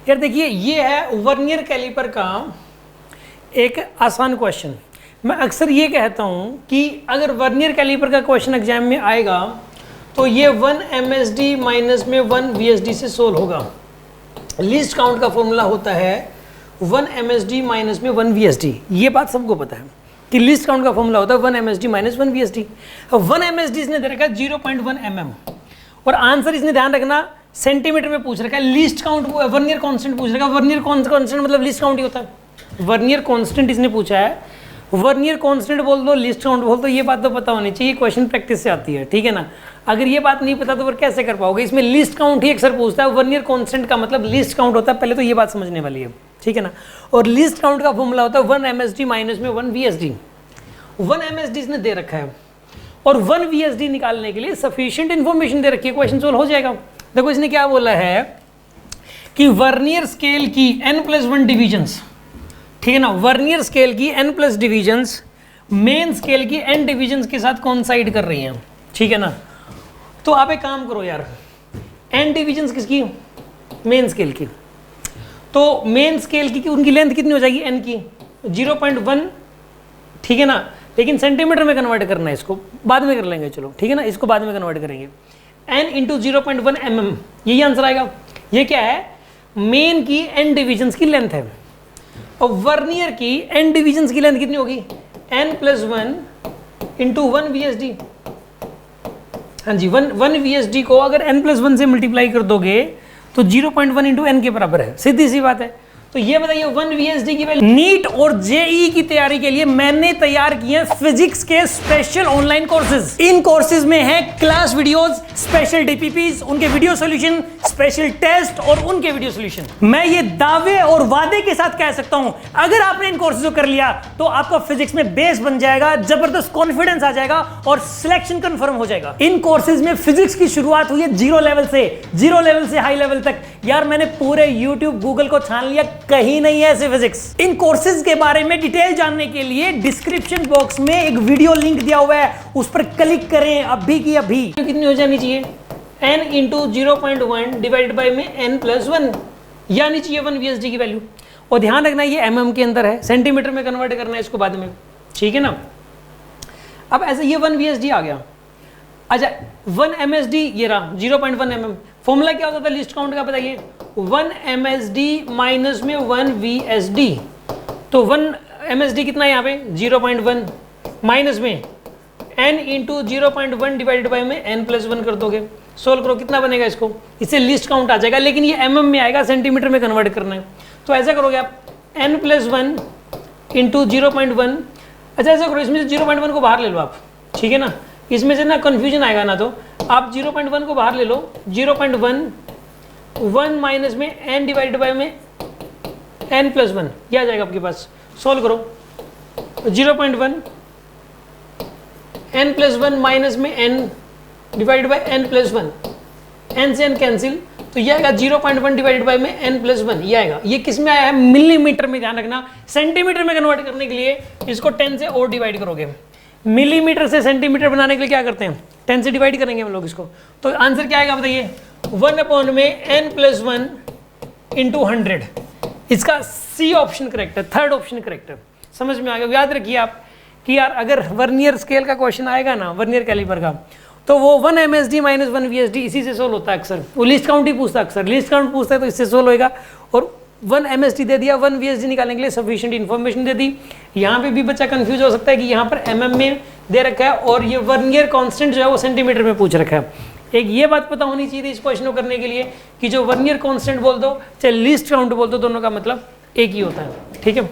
यार देखिए ये है वर्नियर कैलिपर का एक आसान क्वेश्चन। मैं अक्सर ये कहता हूँ कि अगर वर्नियर कैलिपर का क्वेश्चन एग्जाम में आएगा तो ये 1 MSD माइनस में 1 VSD से सोल्व होगा। लीस्ट काउंट का फॉर्मूला होता है 1 MSD माइनस में 1 VSD। ये बात सबको पता है कि लीस्ट काउंट का फॉर्मूला होता है 1 MSD माइनस 1 VSD। अब 1 MSD इसने दे रखा है 0.1 mm और आंसर इसने ध्यान रखना सेंटीमीटर में पूछ रखा है। लीस्ट काउंट वर्नियर कांस्टेंट पूछ रखा है। वर्नियर कांस्टेंट मतलब लीस्ट काउंट ही होता है। वर्नियर कांस्टेंट इसने पूछा है, वर्नियर कांस्टेंट बोल दो, लीस्ट काउंट बोल दो, ये बात तो पता होनी चाहिए। क्वेश्चन प्रैक्टिस से आती है, ठीक है ना। अगर ये बात नहीं पता तो फिर कैसे कर पाओगे। इसमें लीस्ट काउंट ही अक्सर पूछता है। वर्नियर कांस्टेंट का मतलब लीस्ट काउंट होता है, पहले तो ये बात समझने वाली है, ठीक है ना। और लीस्ट काउंट का फॉर्मूला होता है 1 MSD माइनस में 1 VSD। 1 MSD इसने दे रखा है और 1 VSD निकालने के लिए सफिशिएंट इन्फॉर्मेशन दे रखी है, क्वेश्चन सोल्व हो जाएगा। देखो इसने क्या बोला है कि वर्नियर स्केल की n+1 डिविजन्स, ठीक है ना, वर्नियर स्केल की n+ डिविजन्स मेन स्केल की n डिविजन्स के साथ कोइंसाइड कर रही हैं, ठीक है ना। तो आप एक काम करो यार, n डिविजन्स किसकी, मेन स्केल की, तो मेन स्केल की उनकी लेंथ कितनी हो जाएगी n की 0.1, ठीक है ना। लेकिन सेंटीमीटर में कन्वर्ट करना है, इसको बाद में कर लेंगे, चलो ठीक है ना, इसको बाद में कन्वर्ट करेंगे। n इंटू 0.1 mm, यही आंसर आएगा। ये क्या है, मेन की n डिविजन्स की लेंथ है और वर्नियर की n डिविजन्स की लेंथ कितनी होगी, n+1 इंटू 1 VSD। हाँ जी, 1 VSD को अगर n+1 से मल्टीप्लाई कर दोगे तो 0.1 इंटू n के बराबर है, सीधी सी बात है। तो ये बताइए 1 VSD की वैल्यू। नीट और जेई की तैयारी के लिए मैंने तैयार किए फिजिक्स के स्पेशल ऑनलाइन कोर्सेज। इन कोर्सेज में है क्लास वीडियोस, स्पेशल डीपीपीज, उनके वीडियो सॉल्यूशन, स्पेशल टेस्ट और उनके वीडियो सॉल्यूशन। मैं ये दावे और वादे के साथ कह सकता हूं, अगर आपने इन कोर्सेज को कर लिया तो आपका फिजिक्स में बेस बन जाएगा, जबरदस्त कॉन्फिडेंस आ जाएगा और सिलेक्शन कंफर्म हो जाएगा। इन कोर्सेज में फिजिक्स की शुरुआत हुई है जीरो लेवल से हाई लेवल तक। यार मैंने पूरे यूट्यूब गूगल को छान लिया, कहीं नहीं है ऐसे फिजिक्स। इन कोर्सेज के बारे में डिटेल जानने के लिए डिस्क्रिप्शन बॉक्स में एक वीडियो लिंक दिया हुआ है, उस पर क्लिक करें अभी की अभी। कितनी हो जानी चाहिए, n इंटू 0.1 डिवाइड बाई में n+1, यानी चाहिए 1 VSD की वैल्यू। और ध्यान रखना ये mm के अंदर है, सेंटीमीटर में कन्वर्ट करना है इसको बाद में, ठीक है ना। अब ऐसे ये 1 VSD आ गया। अच्छा 1 MSD ये रहा 0.1 mm। फॉर्मूला क्या होता था लिस्ट काउंट का बताइए, 1 MSD माइनस में 1 VSD। तो 1 MSD कितना है यहाँ पे 0.1 माइनस में n इंटू 0.1 डिवाइडेड बाई में n+1 कर दोगे, सोल्व करो कितना बनेगा, इसको इससे लिस्ट काउंट आ जाएगा। लेकिन ये mm में आएगा, सेंटीमीटर में कन्वर्ट करना है। तो ऐसा करोगे आप n+1 इंटू 0.1। अच्छा ऐसा करो, इसमें से 0.1 को बाहर ले लो आप, ठीक है ना, इसमें से ना कन्फ्यूजन आएगा ना, तो आप 0.1 को बाहर ले लो। 0.1 1 माइनस में n डिवाइडेड बाई में n+1, ये आ जाएगा आपके पास। सोल्व करो 0.1 n+1 माइनस में n divided by n+1, n से n कैंसिल, तो ये आएगा 0.1 डिवाइडेड बाई में n+1, ये आएगा। ये किस में आया है, मिलीमीटर में, ध्यान रखना। सेंटीमीटर में कन्वर्ट करने के लिए इसको 10 से और डिवाइड करोगे। मिलीमीटर से सेंटीमीटर बनाने के लिए क्या करते हैं, 10 से डिवाइड करेंगे हम लोग इसको। तो आंसर क्या आएगा बताइए, 1 में n+1 इंटू 100। इसका सी ऑप्शन करेक्ट है, थर्ड ऑप्शन करेक्ट है। समझ में आ गया। याद रखिए आप कि यार अगर वर्नियर स्केल का क्वेश्चन आएगा ना, वर्नियर कैलिपर का, तो वो 1 MSD माइनस 1 VSD इसी से सोल्व होता है अक्सर। वो लिस्ट काउंट ही पूछता है अक्सर, लिस्ट काउंट पूछता है तो इससे सोल्व होएगा। और 1 MSD दे दिया, 1 VSD निकालने के लिए सफिशिएंट इन्फॉर्मेशन दे दी। यहाँ पे भी बच्चा कंफ्यूज हो सकता है कि यहाँ पर mm में दे रखा है और ये वर्नियर कांस्टेंट जो है वो सेंटीमीटर में पूछ रखा है। एक ये बात पता होनी चाहिए इस क्वेश्चन को करने के लिए कि जो वर्नियर कांस्टेंट बोल दो चाहे लीस्ट काउंट बोल दो, दोनों का मतलब एक ही होता है, ठीक है।